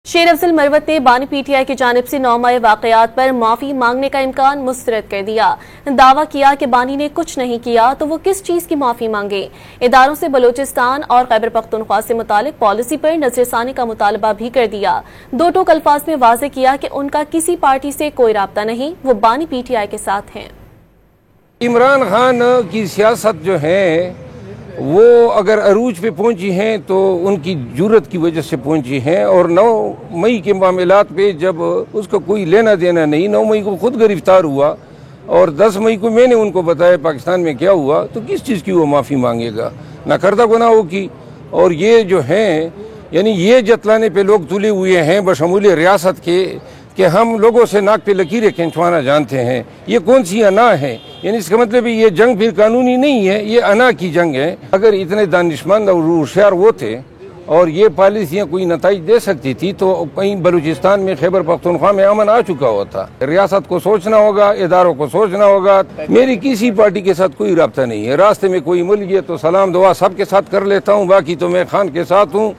शेर अफजल मरवत ने बानी पीटीआई की जानिब से 9 मई वाकयात पर माफी मांगने का इम्कान मुस्तरद कर दिया। दावा किया कि बानी ने कुछ नहीं किया तो वो किस चीज की माफी मांगे। इदारों से बलूचिस्तान और खैबर पख्तूनख्वा से मुतालिक पॉलिसी पर नजरसानी का मुतालबा भी कर दिया। दो टूक अल्फाज में वाज़ेह किया कि उनका किसी पार्टी से कोई राब्ता नहीं, वो बानी पीटीआई के साथ हैं। इमरान खान की सियासत जो है वो अगर अरूज पे पहुंची हैं तो उनकी जुर्रत की वजह से पहुंची हैं, और 9 मई के मामलात पे जब उसका कोई लेना देना नहीं, 9 मई को खुद गिरफ्तार हुआ और 10 मई को मैंने उनको बताया पाकिस्तान में क्या हुआ, तो किस चीज़ की वो माफ़ी मांगेगा ना करदा गुनाहों की। और ये जो हैं यानी ये जतलाने पे लोग तुले हुए हैं बशमूल रियासत के कि हम लोगों से नाक पे लकीरें खिंचवाना जानते हैं। ये कौन सी अना है? यानी इसका मतलब ये जंग फिर कानूनी नहीं है, ये अना की जंग है। अगर इतने दानिशमंद और होशियार वो थे और ये पॉलिसियाँ कोई नताइज दे सकती थी तो कहीं बलूचिस्तान में खैबर पख्तूनख्वा में अमन आ चुका होता। रियासत को सोचना होगा, इदारों को सोचना होगा। मेरी किसी पार्टी के साथ कोई रब्ता नहीं है। रास्ते में कोई मिल गया तो सलाम दुआ सबके साथ कर लेता हूँ, बाकी तो मैं खान के साथ हूँ।